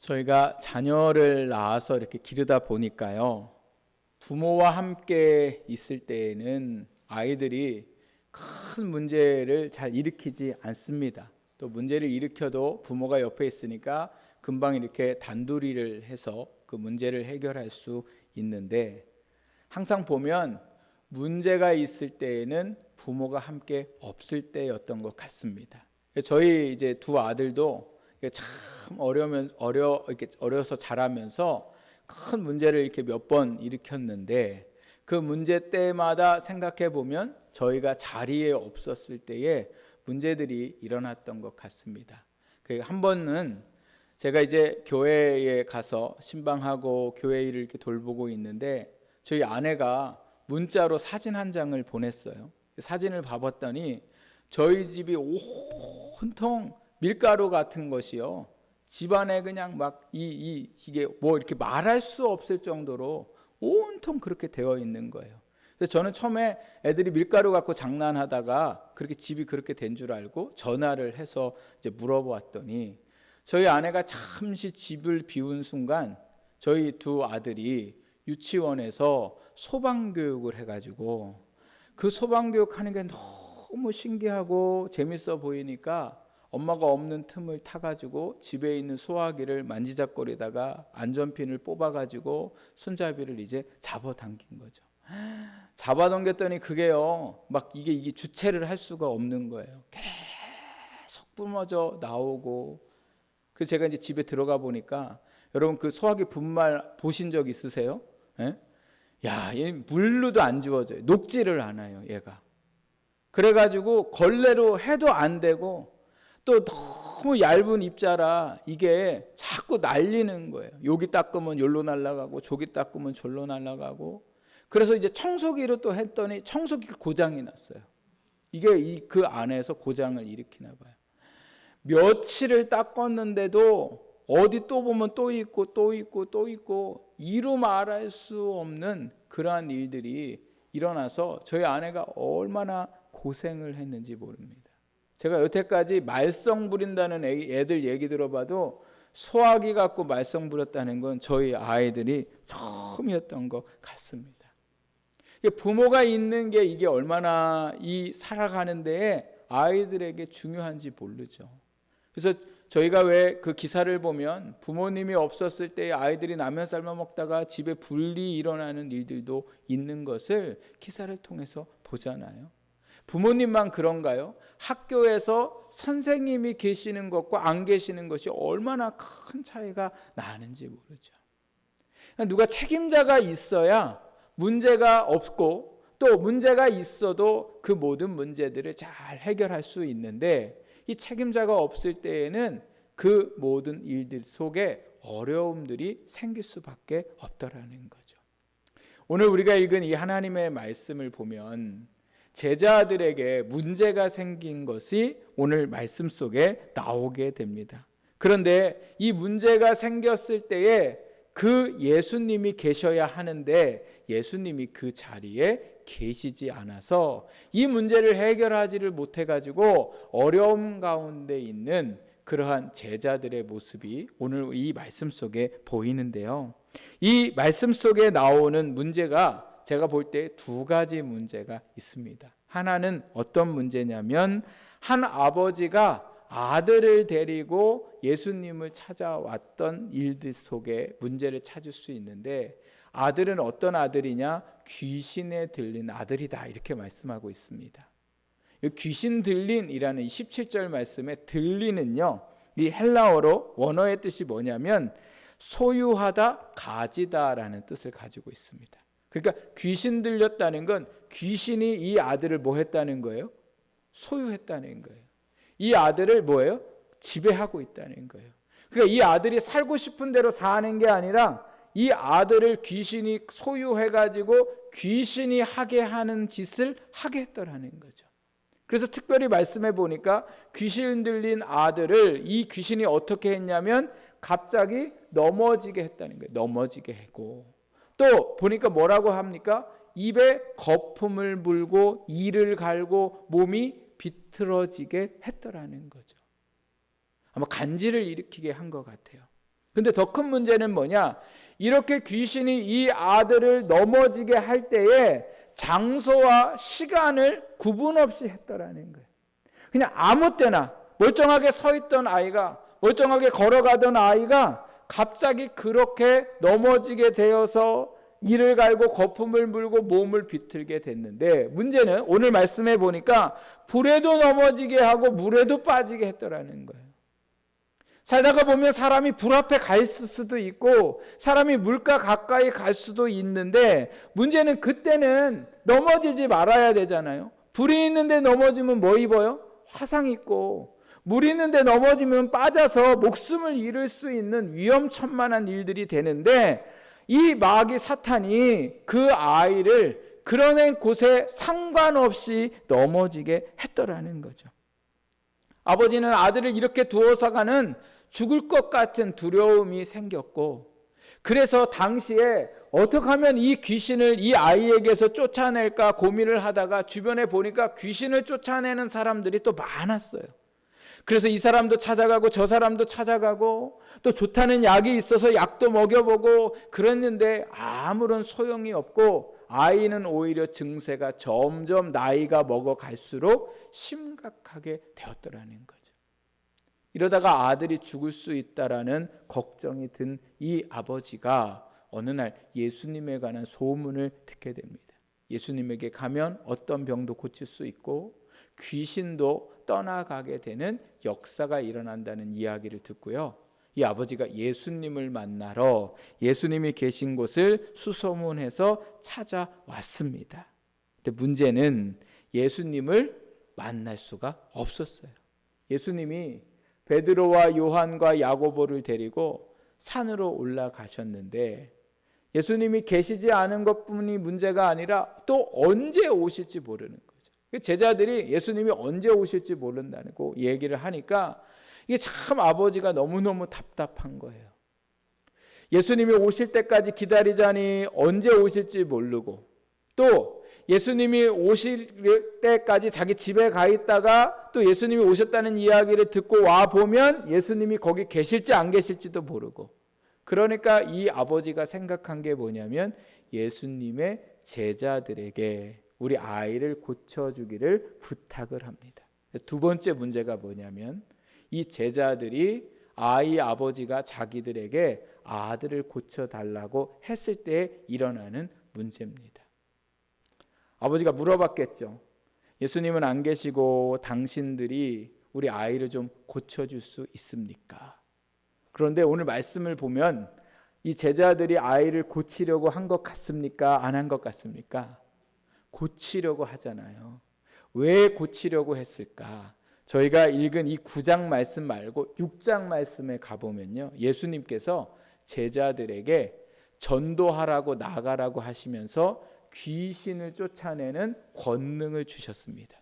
저희가 자녀를 낳아서 이렇게 기르다 보니까요, 부모와 함께 있을 때에는 아이들이 큰 문제를 잘 일으키지 않습니다. 또 문제를 일으켜도 부모가 옆에 있으니까 금방 이렇게 단도리를 해서 그 문제를 해결할 수 있는데, 항상 보면 문제가 있을 때에는 부모가 함께 없을 때였던 것 같습니다. 저희 이제 두 아들도 참 어려서 자라면서 큰 문제를 이렇게 몇 번 일으켰는데, 그 문제 때마다 생각해 보면 저희가 자리에 없었을 때에 문제들이 일어났던 것 같습니다. 한 번은 제가 이제 교회에 가서 신방하고 교회 일을 이렇게 돌보고 있는데, 저희 아내가 문자로 사진 한 장을 보냈어요. 사진을 봐봤더니 저희 집이 온통 밀가루 같은 것이요, 집안에 그냥 막 이게 뭐 이렇게 말할 수 없을 정도로 온통 그렇게 되어 있는 거예요. 그래서 저는 처음에 애들이 밀가루 갖고 장난하다가 그렇게 집이 그렇게 된 줄 알고 전화를 해서 이제 물어보았더니, 저희 아내가 잠시 집을 비운 순간 저희 두 아들이 유치원에서 소방교육을 해가지고, 그 소방교육 하는 게 너무 신기하고 재밌어 보이니까 엄마가 없는 틈을 타가지고 집에 있는 소화기를 만지작거리다가 안전핀을 뽑아가지고 손잡이를 이제 잡아당긴 거죠. 잡아당겼더니 그게요, 막 이게 주체를 할 수가 없는 거예요. 계속 뿜어져 나오고. 그래서 제가 이제 집에 들어가 보니까, 여러분 그 소화기 분말 보신 적 있으세요? 예? 야, 얘 물로도 안 지워져요. 녹지를 않아요, 얘가. 그래가지고 걸레로 해도 안 되고, 또 너무 얇은 입자라 이게 자꾸 날리는 거예요. 여기 닦으면 여기로 날아가고 저기 닦으면 저기로 날아가고. 그래서 이제 청소기로 또 했더니 청소기가 고장이 났어요. 이게 그 안에서 고장을 일으키나 봐요. 며칠을 닦았는데도 어디 또 보면 또 있고 또 있고 또 있고, 이루 말할 수 없는 그러한 일들이 일어나서 저희 아내가 얼마나 고생을 했는지 모릅니다. 제가 여태까지 말썽 부린다는 애들 얘기 들어봐도 소화기 갖고 말썽 부렸다는 건 저희 아이들이 처음이었던 것 같습니다. 부모가 있는 게 이게 얼마나 이 살아가는 데에 아이들에게 중요한지 모르죠. 그래서 저희가 왜 그 기사를 보면 부모님이 없었을 때 아이들이 라면 삶아 먹다가 집에 불이 일어나는 일들도 있는 것을 기사를 통해서 보잖아요. 부모님만 그런가요? 학교에서 선생님이 계시는 것과 안 계시는 것이 얼마나 큰 차이가 나는지 모르죠. 누가 책임자가 있어야 문제가 없고, 또 문제가 있어도 그 모든 문제들을 잘 해결할 수 있는데, 이 책임자가 없을 때에는 그 모든 일들 속에 어려움들이 생길 수밖에 없다라는 거죠. 오늘 우리가 읽은 이 하나님의 말씀을 보면 제자들에게 문제가 생긴 것이 오늘 말씀 속에 나오게 됩니다. 그런데 이 문제가 생겼을 때에 그 예수님이 계셔야 하는데 예수님이 그 자리에 계시지 않아서 이 문제를 해결하지를 못해가지고 어려움 가운데 있는 그러한 제자들의 모습이 오늘 이 말씀 속에 보이는데요. 이 말씀 속에 나오는 문제가 제가 볼 때 두 가지 문제가 있습니다. 하나는 어떤 문제냐면, 한 아버지가 아들을 데리고 예수님을 찾아왔던 일들 속에 문제를 찾을 수 있는데, 아들은 어떤 아들이냐? 귀신에 들린 아들이다, 이렇게 말씀하고 있습니다. 귀신 들린이라는 17절 말씀에 들린은요, 이 헬라어로 원어의 뜻이 뭐냐면 소유하다, 가지다라는 뜻을 가지고 있습니다. 그러니까 귀신 들렸다는 건 귀신이 이 아들을 뭐 했다는 거예요? 소유했다는 거예요. 이 아들을 뭐예요? 지배하고 있다는 거예요. 그러니까 이 아들이 살고 싶은 대로 사는 게 아니라 이 아들을 귀신이 소유해가지고 귀신이 하게 하는 짓을 하게 했더라는 거죠. 그래서 특별히 말씀해 보니까 귀신 들린 아들을 이 귀신이 어떻게 했냐면 갑자기 넘어지게 했다는 거예요. 넘어지게 하고, 또 보니까 뭐라고 합니까? 입에 거품을 불고 이를 갈고 몸이 비틀어지게 했더라는 거죠. 아마 간지를 일으키게 한 것 같아요. 근데 더 큰 문제는 뭐냐? 이렇게 귀신이 이 아들을 넘어지게 할 때에 장소와 시간을 구분 없이 했더라는 거예요. 그냥 아무 때나 멀쩡하게 서 있던 아이가, 멀쩡하게 걸어가던 아이가 갑자기 그렇게 넘어지게 되어서 이를 갈고 거품을 물고 몸을 비틀게 됐는데, 문제는 오늘 말씀해 보니까 불에도 넘어지게 하고 물에도 빠지게 했더라는 거예요. 살다가 보면 사람이 불 앞에 가 있을 수도 있고 사람이 물가 가까이 갈 수도 있는데, 문제는 그때는 넘어지지 말아야 되잖아요. 불이 있는데 넘어지면 뭐 입어요? 화상 입고, 물 있는데 넘어지면 빠져서 목숨을 잃을 수 있는 위험천만한 일들이 되는데, 이 마귀 사탄이 그 아이를 그런 곳에 상관없이 넘어지게 했더라는 거죠. 아버지는 아들을 이렇게 두어서가는 죽을 것 같은 두려움이 생겼고, 그래서 당시에 어떻게 하면 이 귀신을 이 아이에게서 쫓아낼까 고민을 하다가 주변에 보니까 귀신을 쫓아내는 사람들이 또 많았어요. 그래서 이 사람도 찾아가고 저 사람도 찾아가고 또 좋다는 약이 있어서 약도 먹여보고 그랬는데 아무런 소용이 없고, 아이는 오히려 증세가 점점 나이가 먹어갈수록 심각하게 되었더라는 거죠. 이러다가 아들이 죽을 수 있다라는 걱정이 든 이 아버지가 어느 날 예수님에 관한 소문을 듣게 됩니다. 예수님에게 가면 어떤 병도 고칠 수 있고 귀신도 떠나가게 되는 역사가 일어난다는 이야기를 듣고요, 이 아버지가 예수님을 만나러 예수님이 계신 곳을 수소문해서 찾아왔습니다. 근데 문제는 예수님을 만날 수가 없었어요. 예수님이 베드로와 요한과 야고보를 데리고 산으로 올라가셨는데, 예수님이 계시지 않은 것뿐이 문제가 아니라 또 언제 오실지 모르는 거죠. 제자들이 예수님이 언제 오실지 모른다고 얘기를 하니까 이게 참 아버지가 너무너무 답답한 거예요. 예수님이 오실 때까지 기다리자니 언제 오실지 모르고, 또 예수님이 오실 때까지 자기 집에 가 있다가 또 예수님이 오셨다는 이야기를 듣고 와 보면 예수님이 거기 계실지 안 계실지도 모르고, 그러니까 이 아버지가 생각한 게 뭐냐면 예수님의 제자들에게 우리 아이를 고쳐주기를 부탁을 합니다. 두 번째 문제가 뭐냐면 이 제자들이 아이 아버지가 자기들에게 아들을 고쳐달라고 했을 때 일어나는 문제입니다. 아버지가 물어봤겠죠. 예수님은 안 계시고 당신들이 우리 아이를 좀 고쳐줄 수 있습니까? 그런데 오늘 말씀을 보면 이 제자들이 아이를 고치려고 한 것 같습니까? 안 한 것 같습니까? 고치려고 하잖아요. 왜 고치려고 했을까? 저희가 읽은 이 9장 말씀 말고 6장 말씀에 가보면요, 예수님께서 제자들에게 전도하라고 나가라고 하시면서 귀신을 쫓아내는 권능을 주셨습니다.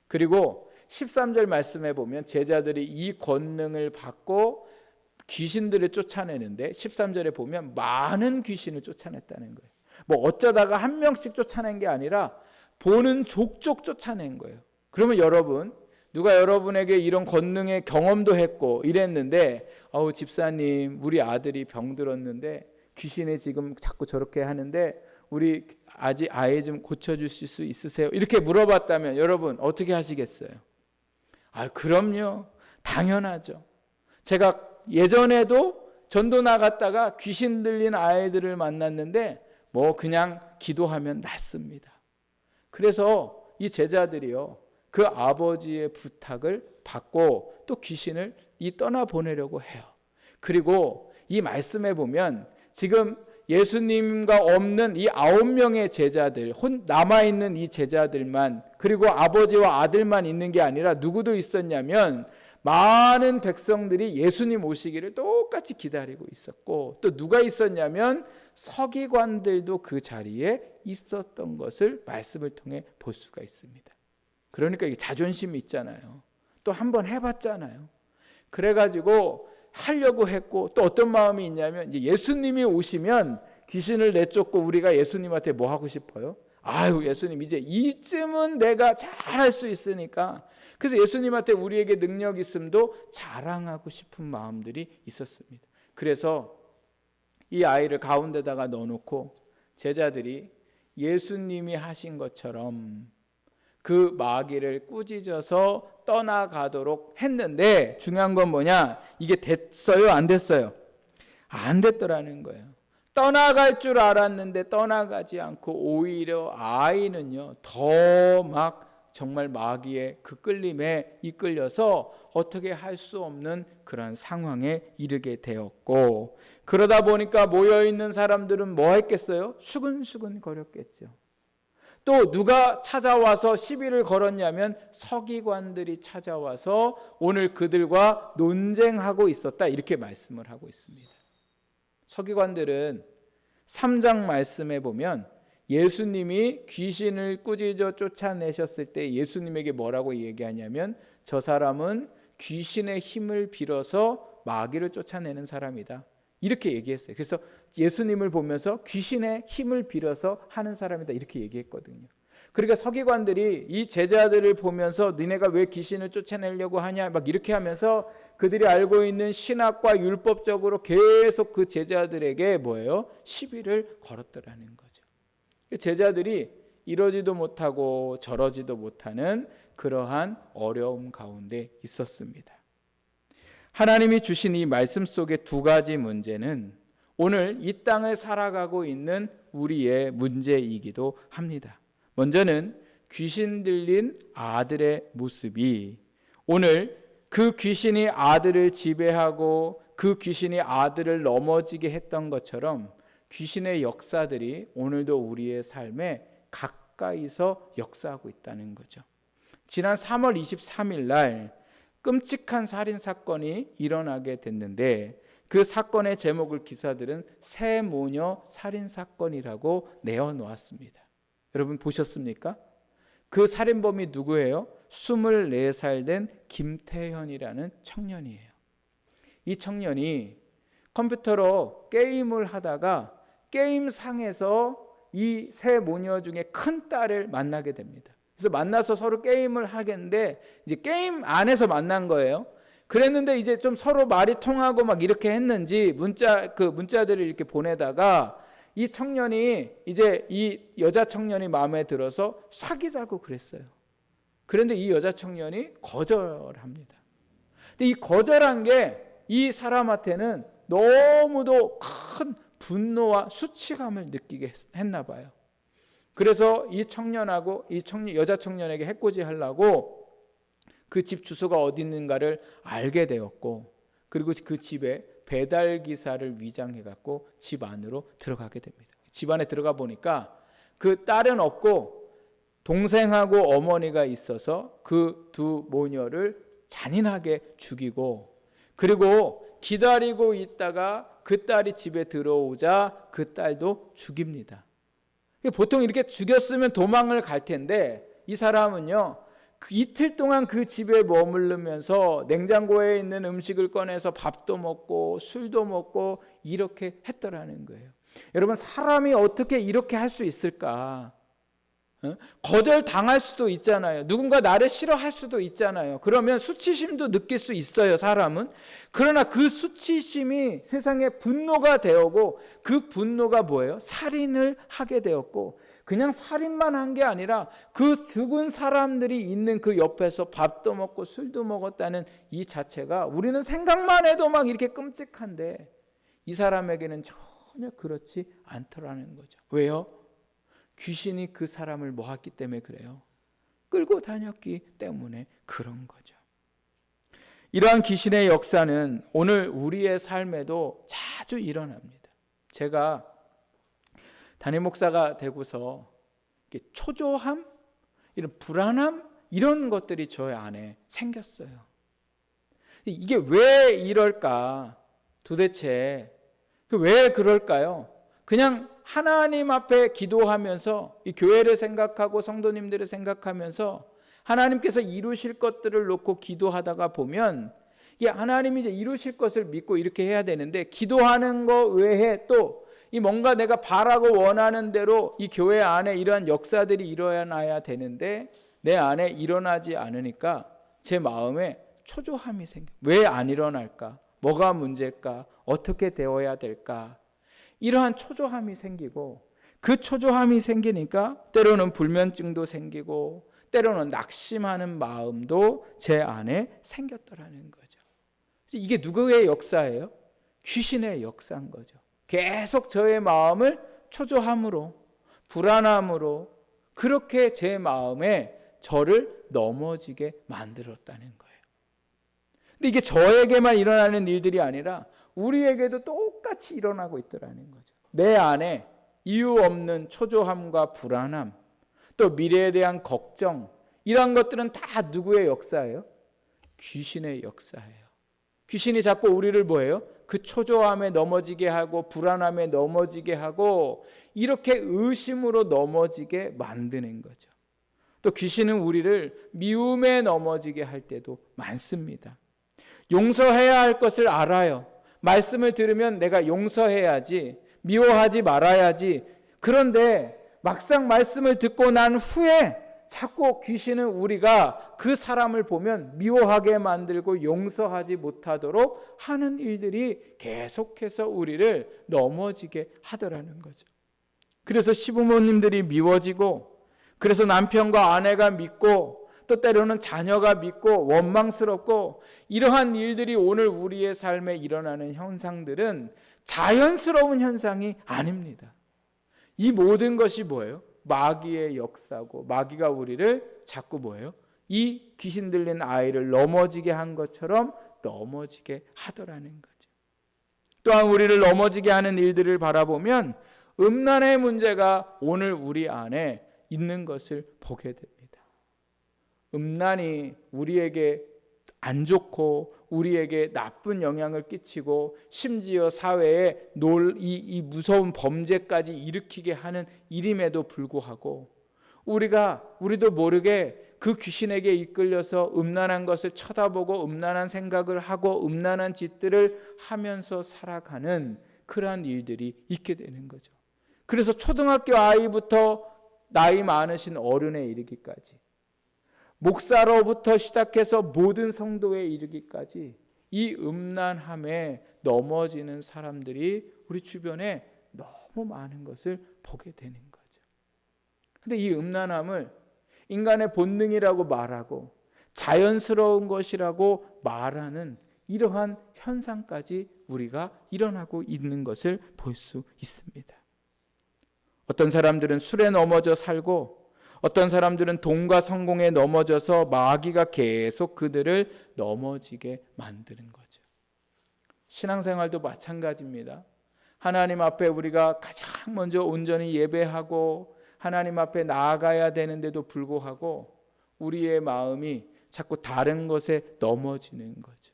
그리고 13절 말씀에 보면 제자들이 이 권능을 받고 귀신들을 쫓아내는데 13절에 보면 많은 귀신을 쫓아냈다는 거예요. 뭐 어쩌다가 한 명씩 쫓아낸 게 아니라 보는 족족 쫓아낸 거예요. 그러면 여러분, 누가 여러분에게 이런 권능의 경험도 했고 이랬는데, 집사님 우리 아들이 병들었는데 귀신이 지금 자꾸 저렇게 하는데 우리 아직 아이 좀 고쳐주실 수 있으세요? 이렇게 물어봤다면 여러분 어떻게 하시겠어요? 그럼요. 당연하죠. 제가 예전에도 전도 나갔다가 귀신 들린 아이들을 만났는데 뭐 그냥 기도하면 낫습니다. 그래서 이 제자들이요, 그 아버지의 부탁을 받고 또 귀신을 떠나보내려고 해요. 그리고 이 말씀에 보면 지금 예수님과 없는 이 9명의 제자들, 남아있는 이 제자들만, 그리고 아버지와 아들만 있는 게 아니라 누구도 있었냐면 많은 백성들이 예수님 오시기를 똑같이 기다리고 있었고, 또 누가 있었냐면 서기관들도 그 자리에 있었던 것을 말씀을 통해 볼 수가 있습니다. 그러니까 이게 자존심이 있잖아요. 또 한번 해봤잖아요. 그래가지고 하려고 했고, 또 어떤 마음이 있냐면 이제 예수님이 오시면 귀신을 내쫓고 우리가 예수님한테 뭐 하고 싶어요? 예수님 이제 이쯤은 내가 잘할 수 있으니까, 그래서 예수님한테 우리에게 능력 있음도 자랑하고 싶은 마음들이 있었습니다. 그래서 이 아이를 가운데다가 넣어놓고 제자들이 예수님이 하신 것처럼 그 마귀를 꾸짖어서 떠나가도록 했는데, 중요한 건 뭐냐? 이게 됐어요? 안 됐어요? 안 됐더라는 거예요. 떠나갈 줄 알았는데 떠나가지 않고 오히려 아이는요, 더 막 정말 마귀의 그 끌림에 이끌려서 어떻게 할 수 없는 그런 상황에 이르게 되었고, 그러다 보니까 모여있는 사람들은 뭐 했겠어요? 수근수근 거렸겠죠. 또 누가 찾아와서 시비를 걸었냐면 서기관들이 찾아와서 오늘 그들과 논쟁하고 있었다, 이렇게 말씀을 하고 있습니다. 서기관들은 3장 말씀에 보면 예수님이 귀신을 꾸짖어 쫓아내셨을 때 예수님에게 뭐라고 얘기하냐면, 저 사람은 귀신의 힘을 빌어서 마귀를 쫓아내는 사람이다, 이렇게 얘기했어요. 그래서 예수님을 보면서 귀신의 힘을 빌어서 하는 사람이다, 이렇게 얘기했거든요. 그러니까 서기관들이 이 제자들을 보면서 니네가 왜 귀신을 쫓아내려고 하냐 막 이렇게 하면서 그들이 알고 있는 신학과 율법적으로 계속 그 제자들에게 뭐예요? 시비를 걸었더라는 거죠. 제자들이 이러지도 못하고 저러지도 못하는 그러한 어려움 가운데 있었습니다. 하나님이 주신 이 말씀 속의 두 가지 문제는 오늘 이 땅을 살아가고 있는 우리의 문제이기도 합니다. 먼저는 귀신 들린 아들의 모습이 오늘 그 귀신이 아들을 지배하고 그 귀신이 아들을 넘어지게 했던 것처럼 귀신의 역사들이 오늘도 우리의 삶에 가까이서 역사하고 있다는 거죠. 지난 3월 23일 날 끔찍한 살인사건이 일어나게 됐는데, 그 사건의 제목을 기사들은 새 모녀 살인사건이라고 내어놓았습니다. 여러분 보셨습니까? 그 살인범이 누구예요? 24살 된 김태현이라는 청년이에요. 이 청년이 컴퓨터로 게임을 하다가 게임상에서 이 세 모녀 중에 큰 딸을 만나게 됩니다. 그래서 만나서 서로 게임을 하겠는데, 이제 게임 안에서 만난 거예요. 그랬는데 이제 좀 서로 말이 통하고 막 이렇게 했는지 문자들을 이렇게 보내다가 이 청년이 이제 이 여자 청년이 마음에 들어서 사귀자고 그랬어요. 그런데 이 여자 청년이 거절합니다. 근데 이 거절한 게 이 사람한테는 너무도 큰 분노와 수치감을 느끼게 했나 봐요. 그래서 이 청년하고 여자 청년에게 해코지 하려고 그 집 주소가 어디 있는가를 알게 되었고, 그리고 그 집에 배달 기사를 위장해 갖고 집 안으로 들어가게 됩니다. 집 안에 들어가 보니까 그 딸은 없고 동생하고 어머니가 있어서 그 두 모녀를 잔인하게 죽이고, 그리고 기다리고 있다가 그 딸이 집에 들어오자 그 딸도 죽입니다. 보통 이렇게 죽였으면 도망을 갈 텐데 이 사람은요, 이틀 동안 그 집에 머무르면서 냉장고에 있는 음식을 꺼내서 밥도 먹고 술도 먹고 이렇게 했더라는 거예요. 여러분, 사람이 어떻게 이렇게 할 수 있을까? 거절당할 수도 있잖아요. 누군가 나를 싫어할 수도 있잖아요. 그러면 수치심도 느낄 수 있어요, 사람은. 그러나 그 수치심이 세상에 분노가 되었고, 그 분노가 뭐예요? 살인을 하게 되었고, 그냥 살인만 한 게 아니라 그 죽은 사람들이 있는 그 옆에서 밥도 먹고 술도 먹었다는 이 자체가 우리는 생각만 해도 막 이렇게 끔찍한데, 이 사람에게는 전혀 그렇지 않더라는 거죠. 왜요? 귀신이 그 사람을 모았기 때문에 그래요. 끌고 다녔기 때문에 그런 거죠. 이러한 귀신의 역사는 오늘 우리의 삶에도 자주 일어납니다. 제가 담임 목사가 되고서 초조함, 이런 불안함, 이런 것들이 저의 안에 생겼어요. 이게 왜 이럴까? 도대체 왜 그럴까요? 그냥 하나님 앞에 기도하면서 이 교회를 생각하고 성도님들을 생각하면서 하나님께서 이루실 것들을 놓고 기도하다가 보면, 이게 하나님이 이제 이루실 것을 믿고 이렇게 해야 되는데, 기도하는 거 외에 또 이 뭔가 내가 바라고 원하는 대로 이 교회 안에 이러한 역사들이 일어나야 되는데 내 안에 일어나지 않으니까 제 마음에 초조함이 생겨요. 왜 안 일어날까? 뭐가 문제일까? 어떻게 되어야 될까? 이러한 초조함이 생기고, 그 초조함이 생기니까 때로는 불면증도 생기고 때로는 낙심하는 마음도 제 안에 생겼더라는 거죠. 이게 누구의 역사예요? 귀신의 역사인 거죠. 계속 저의 마음을 초조함으로, 불안함으로 그렇게 제 마음에 저를 넘어지게 만들었다는 거예요. 근데 이게 저에게만 일어나는 일들이 아니라 우리에게도 똑같이 일어나고 있더라는 거죠. 내 안에 이유 없는 초조함과 불안함, 또 미래에 대한 걱정, 이런 것들은 다 누구의 역사예요? 귀신의 역사예요. 귀신이 자꾸 우리를 뭐예요? 그 초조함에 넘어지게 하고 불안함에 넘어지게 하고 이렇게 의심으로 넘어지게 만드는 거죠. 또 귀신은 우리를 미움에 넘어지게 할 때도 많습니다. 용서해야 할 것을 알아요. 말씀을 들으면 내가 용서해야지, 미워하지 말아야지. 그런데 막상 말씀을 듣고 난 후에 자꾸 귀신은 우리가 그 사람을 보면 미워하게 만들고 용서하지 못하도록 하는 일들이 계속해서 우리를 넘어지게 하더라는 거죠. 그래서 시부모님들이 미워지고, 그래서 남편과 아내가 믿고, 또 때로는 자녀가 믿고 원망스럽고, 이러한 일들이 오늘 우리의 삶에 일어나는 현상들은 자연스러운 현상이 아닙니다. 이 모든 것이 뭐예요? 마귀의 역사고, 마귀가 우리를 자꾸 뭐예요? 이 귀신 들린 아이를 넘어지게 한 것처럼 넘어지게 하더라는 거죠. 또한 우리를 넘어지게 하는 일들을 바라보면 음란의 문제가 오늘 우리 안에 있는 것을 보게 됩니다. 음란이 우리에게 안 좋고 우리에게 나쁜 영향을 끼치고 심지어 사회에 이 무서운 범죄까지 일으키게 하는 일임에도 불구하고 우리도 모르게 그 귀신에게 이끌려서 음란한 것을 쳐다보고 음란한 생각을 하고 음란한 짓들을 하면서 살아가는 그러한 일들이 있게 되는 거죠. 그래서 초등학교 아이부터 나이 많으신 어른에 이르기까지, 목사로부터 시작해서 모든 성도에 이르기까지 이 음란함에 넘어지는 사람들이 우리 주변에 너무 많은 것을 보게 되는 거죠. 근데 이 음란함을 인간의 본능이라고 말하고 자연스러운 것이라고 말하는 이러한 현상까지 우리가 일어나고 있는 것을 볼 수 있습니다. 어떤 사람들은 술에 넘어져 살고, 어떤 사람들은 돈과 성공에 넘어져서 마귀가 계속 그들을 넘어지게 만드는 거죠. 신앙생활도 마찬가지입니다. 하나님 앞에 우리가 가장 먼저 온전히 예배하고 하나님 앞에 나아가야 되는데도 불구하고 우리의 마음이 자꾸 다른 것에 넘어지는 거죠.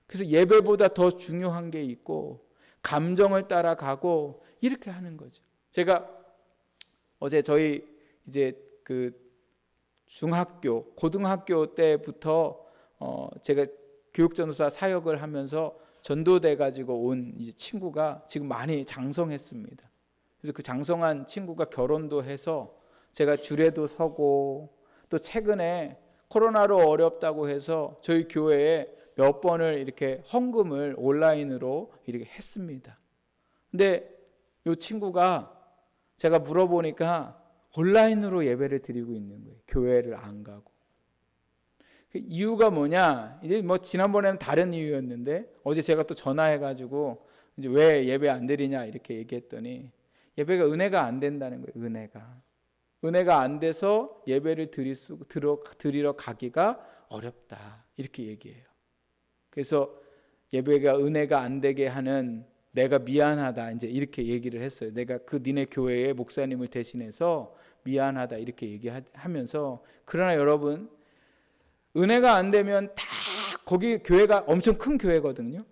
그래서 예배보다 더 중요한 게 있고 감정을 따라가고 이렇게 하는 거죠. 제가 어제 저희 이제 그 중학교, 고등학교 때부터 제가 교육전도사 사역을 하면서 전도돼 가지고 온 이제 친구가 지금 많이 장성했습니다. 그래서 그 장성한 친구가 결혼도 해서 제가 줄에도 서고, 또 최근에 코로나로 어렵다고 해서 저희 교회에 몇 번을 이렇게 헌금을 온라인으로 이렇게 했습니다. 근데 이 친구가 제가 물어보니까 온라인으로 예배를 드리고 있는 거예요. 교회를 안 가고. 그 이유가 뭐냐? 이제 뭐 지난번에는 다른 이유였는데 어제 제가 또 전화해가지고 이제 왜 예배 안 드리냐 이렇게 얘기했더니 예배가 은혜가 안 된다는 거예요. 은혜가 안 돼서 예배를 드리러 가기가 어렵다 이렇게 얘기해요. 그래서 예배가 은혜가 안 되게 하는 내가 미안하다 이제 이렇게 얘기를 했어요. 내가 그 니네 교회의 목사님을 대신해서 미안하다 이렇게 얘기하면서, 그러나 여러분 은혜가 안 되면 다 거기 교회가 엄청 큰 교회거든요.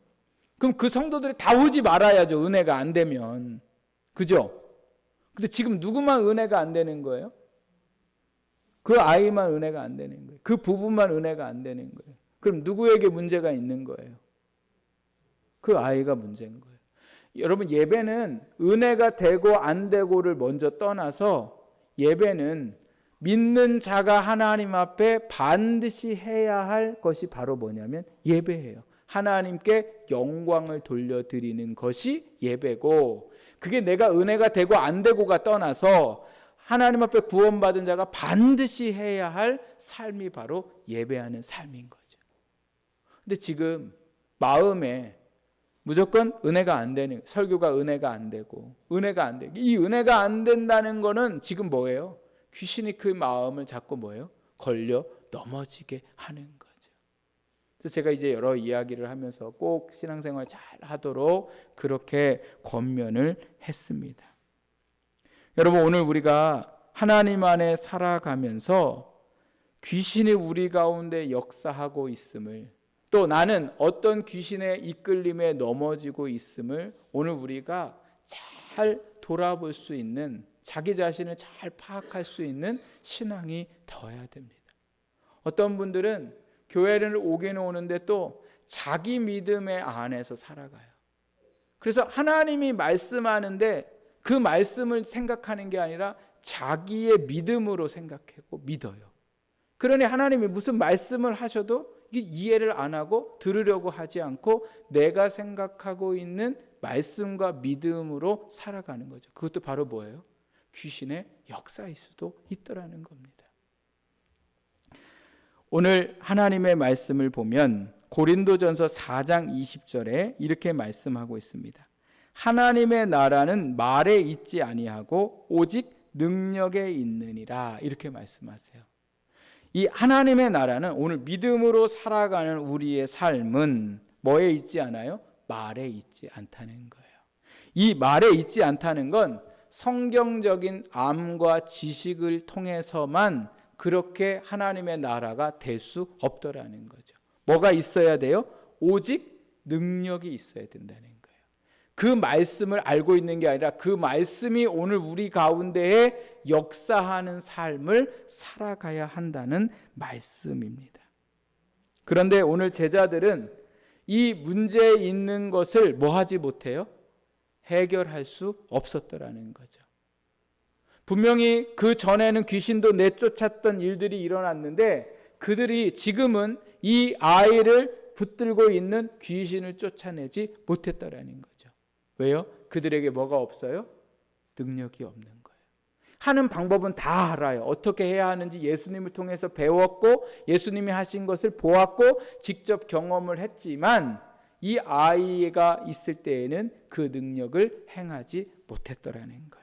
그럼 그 성도들이 다 오지 말아야죠. 은혜가 안 되면. 그죠? 근데 지금 누구만 은혜가 안 되는 거예요? 그 아이만 은혜가 안 되는 거예요. 그 부부만 은혜가 안 되는 거예요. 그럼 누구에게 문제가 있는 거예요? 그 아이가 문제인 거예요. 여러분 예배는 은혜가 되고 안 되고를 먼저 떠나서 예배는 믿는 자가 하나님 앞에 반드시 해야 할 것이 바로 뭐냐면 예배예요. 하나님께 영광을 돌려드리는 것이 예배고, 그게 내가 은혜가 되고 안 되고가 떠나서 하나님 앞에 구원받은 자가 반드시 해야 할 삶이 바로 예배하는 삶인 거죠. 근데 지금 마음에 무조건 은혜가 안 되는, 설교가 은혜가 안 되고 은혜가 안 되고, 이 은혜가 안 된다는 거는 지금 뭐예요? 귀신이 그 마음을 자꾸 뭐예요? 걸려 넘어지게 하는 거죠. 그래서 제가 이제 여러 이야기를 하면서 꼭 신앙생활 잘 하도록 그렇게 권면을 했습니다. 여러분, 오늘 우리가 하나님 안에 살아가면서 귀신이 우리 가운데 역사하고 있음을, 또 나는 어떤 귀신의 이끌림에 넘어지고 있음을 오늘 우리가 잘 돌아볼 수 있는, 자기 자신을 잘 파악할 수 있는 신앙이 되어야 됩니다. 어떤 분들은 교회를 오긴 오는데 또 자기 믿음의 안에서 살아가요. 그래서 하나님이 말씀하는데 그 말씀을 생각하는 게 아니라 자기의 믿음으로 생각하고 믿어요. 그러니 하나님이 무슨 말씀을 하셔도 이해를 안 하고 들으려고 하지 않고 내가 생각하고 있는 말씀과 믿음으로 살아가는 거죠. 그것도 바로 뭐예요? 귀신의 역사일 수도 있더라는 겁니다. 오늘 하나님의 말씀을 보면 고린도전서 4장 20절에 이렇게 말씀하고 있습니다. 하나님의 나라는 말에 있지 아니하고 오직 능력에 있느니라, 이렇게 말씀하세요. 이 하나님의 나라는 오늘 믿음으로 살아가는 우리의 삶은 뭐에 있지 않아요? 말에 있지 않다는 거예요. 이 말에 있지 않다는 건 성경적인 암과 지식을 통해서만 그렇게 하나님의 나라가 될 수 없더라는 거죠. 뭐가 있어야 돼요? 오직 능력이 있어야 된다는 거예요. 그 말씀을 알고 있는 게 아니라 그 말씀이 오늘 우리 가운데에 역사하는 삶을 살아가야 한다는 말씀입니다. 그런데 오늘 제자들은 이 문제에 있는 것을 뭐 하지 못해요? 해결할 수 없었더라는 거죠. 분명히 그 전에는 귀신도 내쫓았던 일들이 일어났는데 그들이 지금은 이 아이를 붙들고 있는 귀신을 쫓아내지 못했더라는 거죠. 왜요? 그들에게 뭐가 없어요? 능력이 없는 거예요. 하는 방법은 다 알아요. 어떻게 해야 하는지 예수님을 통해서 배웠고 예수님이 하신 것을 보았고 직접 경험을 했지만 이 아이가 있을 때에는 그 능력을 행하지 못했더라는 거죠.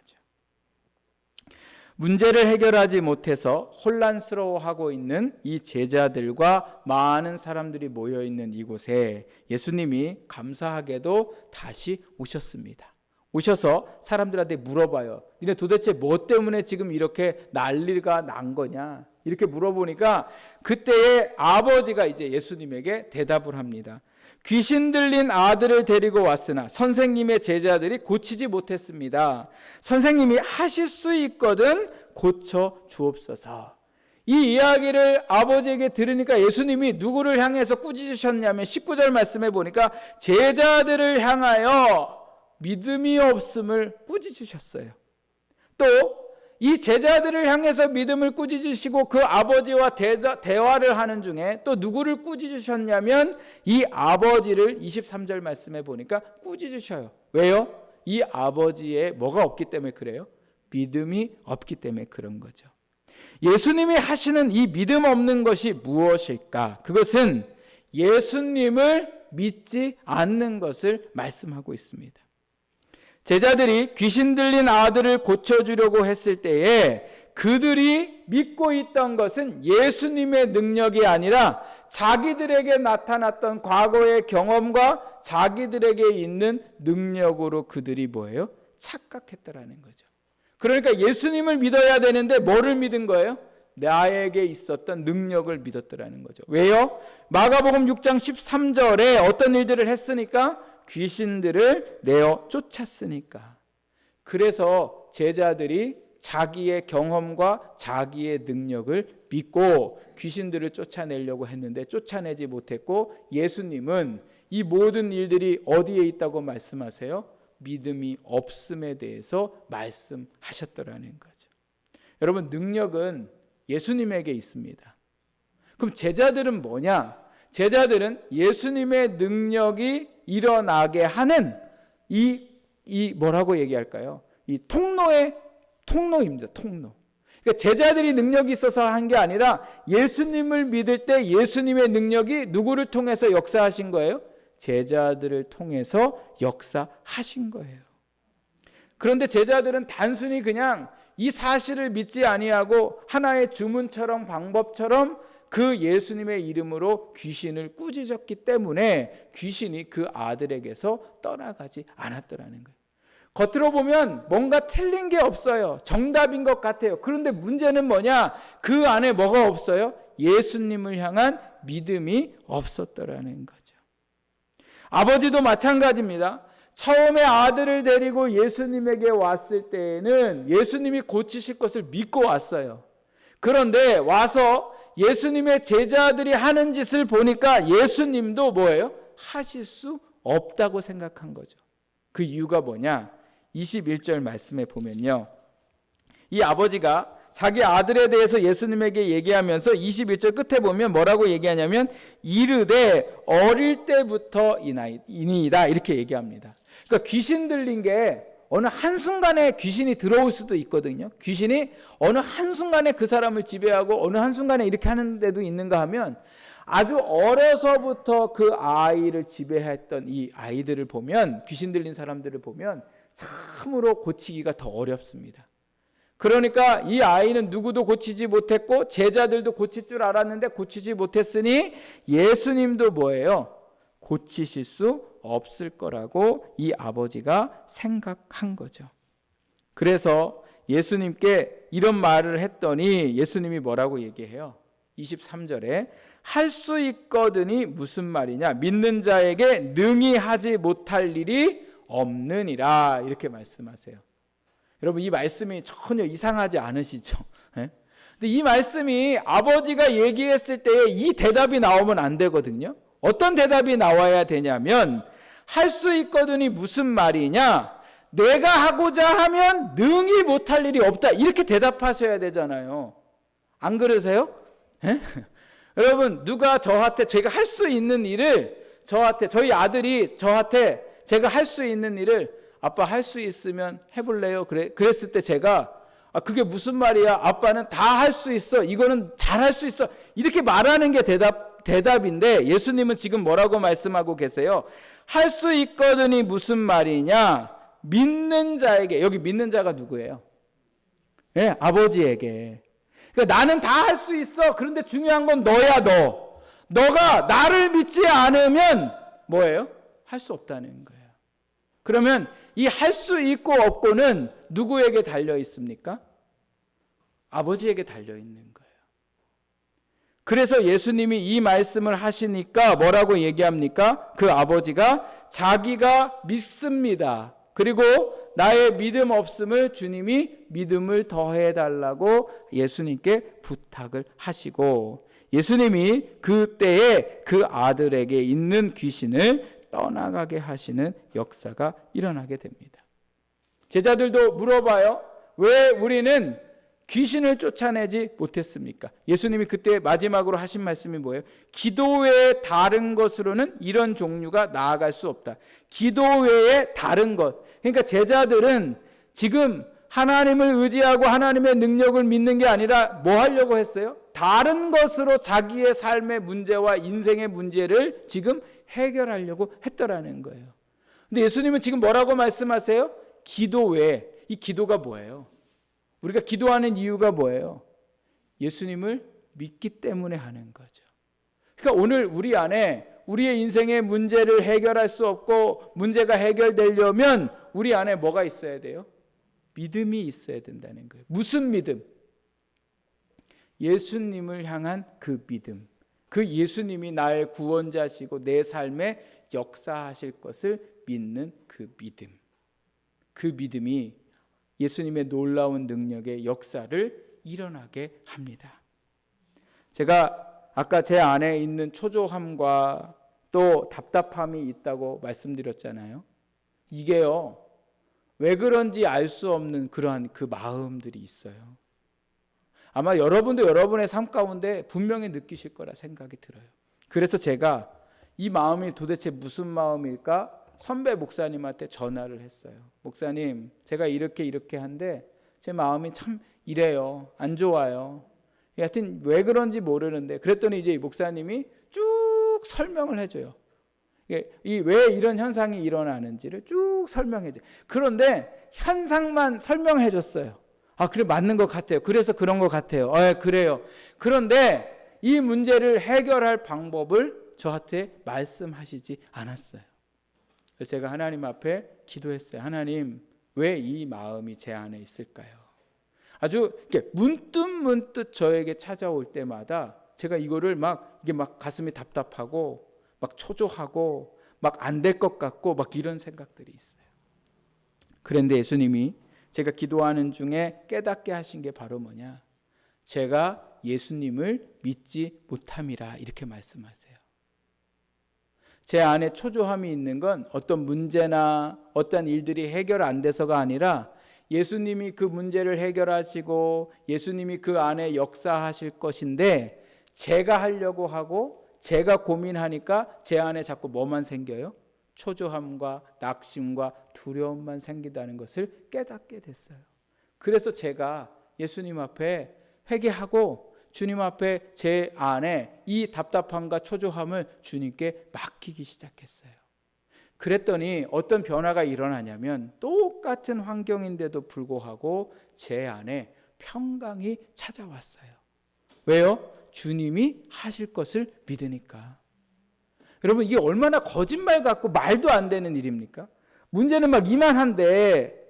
문제를 해결하지 못해서 혼란스러워하고 있는 이 제자들과 많은 사람들이 모여있는 이곳에 예수님이 감사하게도 다시 오셨습니다. 오셔서 사람들한테 물어봐요. 니네 도대체 뭐 때문에 지금 이렇게 난리가 난 거냐? 이렇게 물어보니까 그때의 아버지가 이제 예수님에게 대답을 합니다. 귀신 들린 아들을 데리고 왔으나 선생님의 제자들이 고치지 못했습니다. 선생님이 하실 수 있거든 고쳐 주옵소서. 이 이야기를 아버지에게 들으니까 예수님이 누구를 향해서 꾸짖으셨냐면 19절 말씀에 보니까 제자들을 향하여 믿음이 없음을 꾸짖으셨어요. 또 이 제자들을 향해서 믿음을 꾸짖으시고 그 아버지와 대화를 하는 중에 또 누구를 꾸짖으셨냐면 이 아버지를 23절 말씀에 보니까 꾸짖으셔요. 왜요? 이 아버지의 뭐가 없기 때문에 그래요? 믿음이 없기 때문에 그런 거죠. 예수님이 하시는 이 믿음 없는 것이 무엇일까? 그것은 예수님을 믿지 않는 것을 말씀하고 있습니다. 제자들이 귀신 들린 아들을 고쳐주려고 했을 때에 그들이 믿고 있던 것은 예수님의 능력이 아니라 자기들에게 나타났던 과거의 경험과 자기들에게 있는 능력으로 그들이 뭐예요? 착각했더라는 거죠. 그러니까 예수님을 믿어야 되는데 뭐를 믿은 거예요? 나에게 있었던 능력을 믿었더라는 거죠. 왜요? 마가복음 6장 13절에 어떤 일들을 했으니까? 귀신들을 내어 쫓았으니까. 그래서 제자들이 자기의 경험과 자기의 능력을 믿고 귀신들을 쫓아내려고 했는데 쫓아내지 못했고 예수님은 이 모든 일들이 어디에 있다고 말씀하세요? 믿음이 없음에 대해서 말씀하셨더라는 거죠. 여러분, 능력은 예수님에게 있습니다. 그럼 제자들은 뭐냐? 제자들은 예수님의 능력이 일어나게 하는 이 뭐라고 얘기할까요? 이 통로입니다. 통로. 그러니까 제자들이 능력이 있어서 한 게 아니라 예수님을 믿을 때 예수님의 능력이 누구를 통해서 역사하신 거예요? 제자들을 통해서 역사하신 거예요. 그런데 제자들은 단순히 그냥 이 사실을 믿지 아니하고 하나의 주문처럼 방법처럼 그 예수님의 이름으로 귀신을 꾸짖었기 때문에 귀신이 그 아들에게서 떠나가지 않았더라는 거예요. 겉으로 보면 뭔가 틀린 게 없어요. 정답인 것 같아요. 그런데 문제는 뭐냐? 그 안에 뭐가 없어요? 예수님을 향한 믿음이 없었더라는 거죠. 아버지도 마찬가지입니다. 처음에 아들을 데리고 예수님에게 왔을 때에는 예수님이 고치실 것을 믿고 왔어요. 그런데 와서 예수님의 제자들이 하는 짓을 보니까 예수님도 뭐예요? 하실 수 없다고 생각한 거죠. 그 이유가 뭐냐? 21절 말씀에 보면요, 이 아버지가 자기 아들에 대해서 예수님에게 얘기하면서 21절 끝에 보면 뭐라고 얘기하냐면 이르되 어릴 때부터 이니이다 이렇게 얘기합니다. 그러니까 귀신 들린 게 어느 한순간에 귀신이 들어올 수도 있거든요. 귀신이 어느 한순간에 그 사람을 지배하고 어느 한순간에 이렇게 하는 데도 있는가 하면 아주 어려서부터 그 아이를 지배했던 이 아이들을 보면, 귀신 들린 사람들을 보면 참으로 고치기가 더 어렵습니다. 그러니까 이 아이는 누구도 고치지 못했고 제자들도 고칠 줄 알았는데 고치지 못했으니 예수님도 뭐예요? 고치실 수 없을 거라고 이 아버지가 생각한 거죠. 그래서 예수님께 이런 말을 했더니 예수님이 뭐라고 얘기해요? 23절에 할 수 있거든이 무슨 말이냐? 믿는 자에게 능히 하지 못할 일이 없느니라 이렇게 말씀하세요. 여러분 이 말씀이 전혀 이상하지 않으시죠? 네? 근데 이 말씀이 아버지가 얘기했을 때에 이 대답이 나오면 안 되거든요. 어떤 대답이 나와야 되냐면 할 수 있거든이 무슨 말이냐? 내가 하고자 하면 능히 못할 일이 없다 이렇게 대답하셔야 되잖아요. 안 그러세요? 네? 여러분 누가 저한테 제가 할 수 있는 일을 저희 아들이 저한테 제가 할 수 있는 일을 아빠 할 수 있으면 해볼래요? 그랬을 때 제가 그게 무슨 말이야? 아빠는 다 할 수 있어. 이거는 잘 할 수 있어. 이렇게 말하는 게 대답인데 예수님은 지금 뭐라고 말씀하고 계세요? 할 수 있거든이 무슨 말이냐? 믿는 자에게, 여기 믿는 자가 누구예요? 네, 아버지에게. 그러니까 나는 다 할 수 있어. 그런데 중요한 건 너야, 너. 너가 나를 믿지 않으면 뭐예요? 할 수 없다는 거예요. 그러면 이 할 수 있고 없고는 누구에게 달려 있습니까? 아버지에게 달려 있는 거예요. 그래서 예수님이 이 말씀을 하시니까 뭐라고 얘기합니까? 그 아버지가 자기가 믿습니다. 그리고 나의 믿음 없음을 주님이 믿음을 더해 달라고 예수님께 부탁을 하시고 예수님이 그때에 그 아들에게 있는 귀신을 떠나가게 하시는 역사가 일어나게 됩니다. 제자들도 물어봐요. 왜 우리는 귀신을 쫓아내지 못했습니까? 예수님이 그때 마지막으로 하신 말씀이 뭐예요? 기도 외에 다른 것으로는 이런 종류가 나아갈 수 없다. 기도 외에 다른 것. 그러니까 제자들은 지금 하나님을 의지하고 하나님의 능력을 믿는 게 아니라 뭐 하려고 했어요? 다른 것으로 자기의 삶의 문제와 인생의 문제를 지금 해결하려고 했더라는 거예요. 근데 예수님은 지금 뭐라고 말씀하세요? 기도 외에. 이 기도가 뭐예요? 우리가 기도하는 이유가 뭐예요? 예수님을 믿기 때문에 하는 거죠. 그러니까 오늘 우리 안에 우리의 인생의 문제를 해결할 수 없고 문제가 해결되려면 우리 안에 뭐가 있어야 돼요? 믿음이 있어야 된다는 거예요. 무슨 믿음? 예수님을 향한 그 믿음. 그 예수님이 나의 구원자시고 내 삶에 역사하실 것을 믿는 그 믿음. 그 믿음이 예수님의 놀라운 능력의 역사를 일어나게 합니다. 제가 아까 제 안에 있는 초조함과 또 답답함이 있다고 말씀드렸잖아요. 이게요, 왜 그런지 알 수 없는 그러한 그 마음들이 있어요. 아마 여러분도 여러분의 삶 가운데 분명히 느끼실 거라 생각이 들어요. 그래서 제가 이 마음이 도대체 무슨 마음일까? 선배 목사님한테 전화를 했어요. 목사님, 제가 이렇게 한데 제 마음이 참 이래요. 안 좋아요. 하여튼 왜 그런지 모르는데, 그랬더니 이제 이 목사님이 쭉 설명을 해줘요. 왜 이런 현상이 일어나는지를 쭉 설명해줘요. 그런데 현상만 설명해 줬어요. 아, 그래, 맞는 것 같아요. 그래서 그런 것 같아요. 그래요. 그런데 이 문제를 해결할 방법을 저한테 말씀하시지 않았어요. 그래서 제가 하나님 앞에 기도했어요. 하나님, 왜 이 마음이 제 안에 있을까요? 아주 이렇게 문득 저에게 찾아올 때마다 제가 이거를 이게 가슴이 답답하고 막 초조하고 막 안 될 것 같고 막 이런 생각들이 있어요. 그런데 예수님이 제가 기도하는 중에 깨닫게 하신 게 바로 뭐냐? 제가 예수님을 믿지 못함이라, 이렇게 말씀하세요. 제 안에 초조함이 있는 건 어떤 문제나 어떤 일들이 해결 안 돼서가 아니라 예수님이 그 문제를 해결하시고 예수님이 그 안에 역사하실 것인데, 제가 하려고 하고 제가 고민하니까 제 안에 자꾸 뭐만 생겨요? 초조함과 낙심과 두려움만 생긴다는 것을 깨닫게 됐어요. 그래서 제가 예수님 앞에 회개하고 주님 앞에 제 안에 이 답답함과 초조함을 주님께 맡기기 시작했어요. 그랬더니 어떤 변화가 일어나냐면, 똑같은 환경인데도 불구하고 제 안에 평강이 찾아왔어요. 왜요? 주님이 하실 것을 믿으니까. 여러분, 이게 얼마나 거짓말 같고 말도 안 되는 일입니까? 문제는 이만한데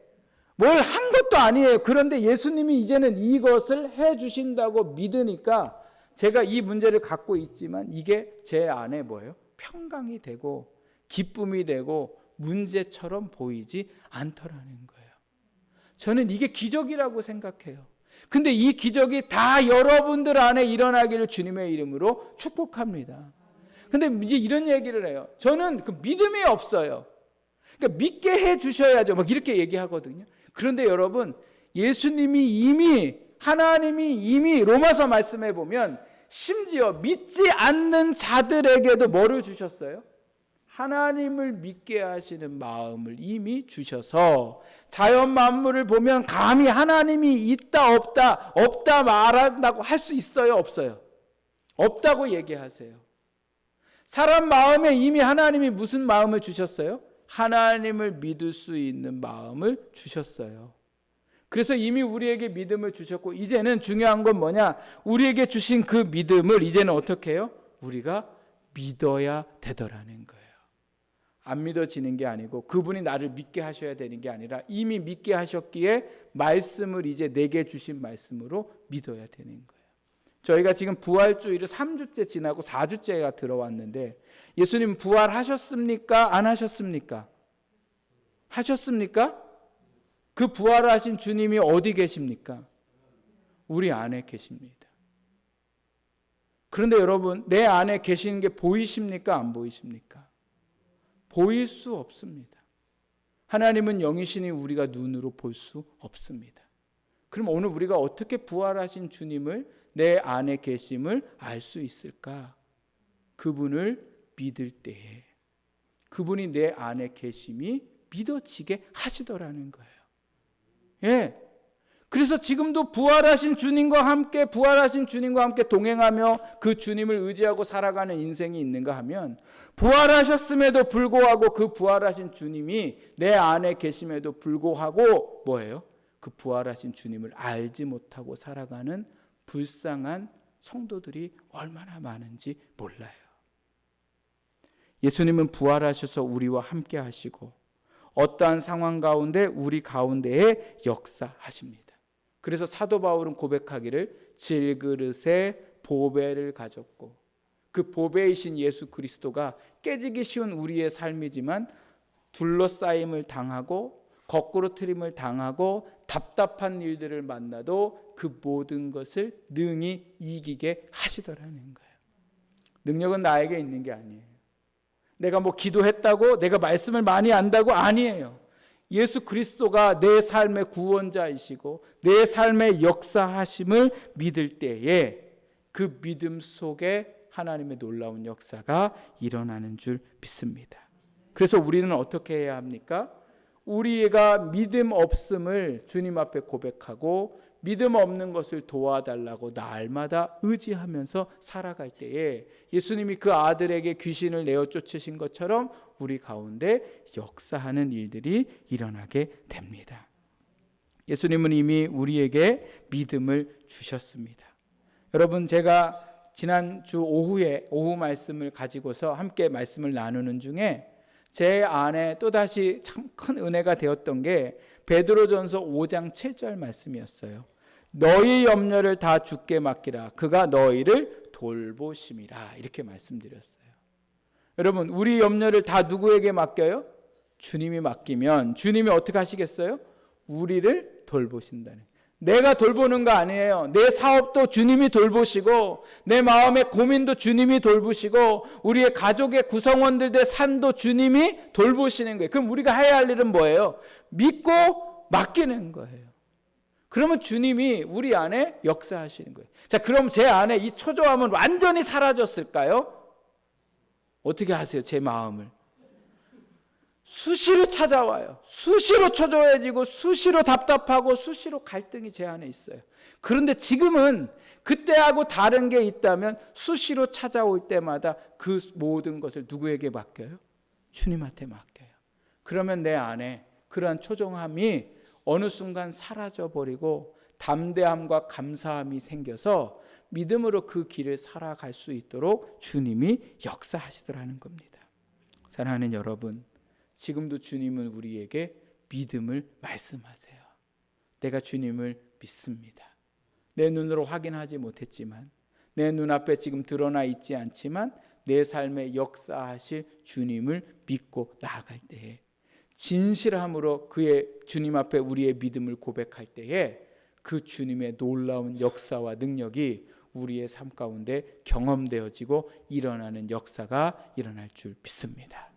뭘 한 것도 아니에요. 그런데 예수님이 이제는 이것을 해주신다고 믿으니까 제가 이 문제를 갖고 있지만 이게 제 안에 뭐예요? 평강이 되고 기쁨이 되고 문제처럼 보이지 않더라는 거예요. 저는 이게 기적이라고 생각해요. 근데 이 기적이 다 여러분들 안에 일어나기를 주님의 이름으로 축복합니다. 근데 이제 이런 얘기를 해요. 저는 그 믿음이 없어요. 그러니까 믿게 해 주셔야죠. 이렇게 얘기하거든요. 그런데 여러분, 하나님이 이미 로마서 말씀해 보면 심지어 믿지 않는 자들에게도 뭐를 주셨어요? 하나님을 믿게 하시는 마음을 이미 주셔서, 자연 만물을 보면 감히 하나님이 있다 없다 말한다고 할 수 있어요, 없어요? 없다고 얘기하세요. 사람 마음에 이미 하나님이 무슨 마음을 주셨어요? 하나님을 믿을 수 있는 마음을 주셨어요. 그래서 이미 우리에게 믿음을 주셨고, 이제는 중요한 건 뭐냐? 우리에게 주신 그 믿음을 이제는 어떻게 해요? 우리가 믿어야 되더라는 거예요. 안 믿어지는 게 아니고 그분이 나를 믿게 하셔야 되는 게 아니라 이미 믿게 하셨기에 말씀을 이제 내게 주신 말씀으로 믿어야 되는 거예요. 저희가 지금 부활주의를 3주째 지나고 4주째가 들어왔는데, 예수님 부활하셨습니까? 안 하셨습니까? 하셨습니까? 그 부활하신 주님이 어디 계십니까? 우리 안에 계십니다. 그런데 여러분, 내 안에 계시는 게 보이십니까? 안 보이십니까? 보일 수 없습니다. 하나님은 영이시니 우리가 눈으로 볼 수 없습니다. 그럼 오늘 우리가 어떻게 부활하신 주님을, 내 안에 계심을 알 수 있을까? 그분을 믿을 때에 그분이 내 안에 계심이 믿어지게 하시더라는 거예요. 예. 그래서 지금도 부활하신 주님과 함께 동행하며 그 주님을 의지하고 살아가는 인생이 있는가 하면, 부활하셨음에도 불구하고 그 부활하신 주님이 내 안에 계심에도 불구하고 뭐예요? 그 부활하신 주님을 알지 못하고 살아가는 불쌍한 성도들이 얼마나 많은지 몰라요. 예수님은 부활하셔서 우리와 함께 하시고 어떠한 상황 가운데 우리 가운데에 역사하십니다. 그래서 사도 바울은 고백하기를 질그릇에 보배를 가졌고, 그 보배이신 예수 그리스도가 깨지기 쉬운 우리의 삶이지만 둘러싸임을 당하고 거꾸로 트림을 당하고 답답한 일들을 만나도 그 모든 것을 능히 이기게 하시더라는 거예요. 능력은 나에게 있는 게 아니에요. 내가 기도했다고, 내가 말씀을 많이 안다고 아니에요. 예수 그리스도가 내 삶의 구원자이시고 내 삶의 역사하심을 믿을 때에 그 믿음 속에 하나님의 놀라운 역사가 일어나는 줄 믿습니다. 그래서 우리는 어떻게 해야 합니까? 우리가 믿음 없음을 주님 앞에 고백하고 믿음 없는 것을 도와달라고 날마다 의지하면서 살아갈 때에 예수님이 그 아들에게 귀신을 내어 쫓으신 것처럼 우리 가운데 역사하는 일들이 일어나게 됩니다. 예수님은 이미 우리에게 믿음을 주셨습니다. 여러분, 제가 지난주 오후 말씀을 가지고서 함께 말씀을 나누는 중에 제 안에 또다시 참 큰 은혜가 되었던 게 베드로전서 5장 7절 말씀이었어요. 너희 염려를 다 주께 맡기라. 그가 너희를 돌보심이라. 이렇게 말씀드렸어요. 여러분, 우리 염려를 다 누구에게 맡겨요? 주님이 맡기면 주님이 어떻게 하시겠어요? 우리를 돌보신다는. 내가 돌보는 거 아니에요. 내 사업도 주님이 돌보시고 내 마음의 고민도 주님이 돌보시고 우리의 가족의 구성원들의 삶도 주님이 돌보시는 거예요. 그럼 우리가 해야 할 일은 뭐예요? 믿고 맡기는 거예요. 그러면 주님이 우리 안에 역사하시는 거예요. 자, 그럼 제 안에 이 초조함은 완전히 사라졌을까요? 어떻게 하세요? 제 마음을 수시로 찾아와요. 수시로 초조해지고 수시로 답답하고 수시로 갈등이 제 안에 있어요. 그런데 지금은 그때하고 다른 게 있다면 수시로 찾아올 때마다 그 모든 것을 누구에게 맡겨요? 주님한테 맡겨요. 그러면 내 안에 그러한 초조함이 어느 순간 사라져버리고 담대함과 감사함이 생겨서 믿음으로 그 길을 살아갈 수 있도록 주님이 역사하시더라는 겁니다. 사랑하는 여러분, 지금도 주님은 우리에게 믿음을 말씀하세요. 내가 주님을 믿습니다. 내 눈으로 확인하지 못했지만, 내 눈앞에 지금 드러나 있지 않지만 내 삶에 역사하실 주님을 믿고 나아갈 때에 진실함으로 그의 주님 앞에 우리의 믿음을 고백할 때에 그 주님의 놀라운 역사와 능력이 우리의 삶 가운데 경험되어지고 일어나는 역사가 일어날 줄 믿습니다.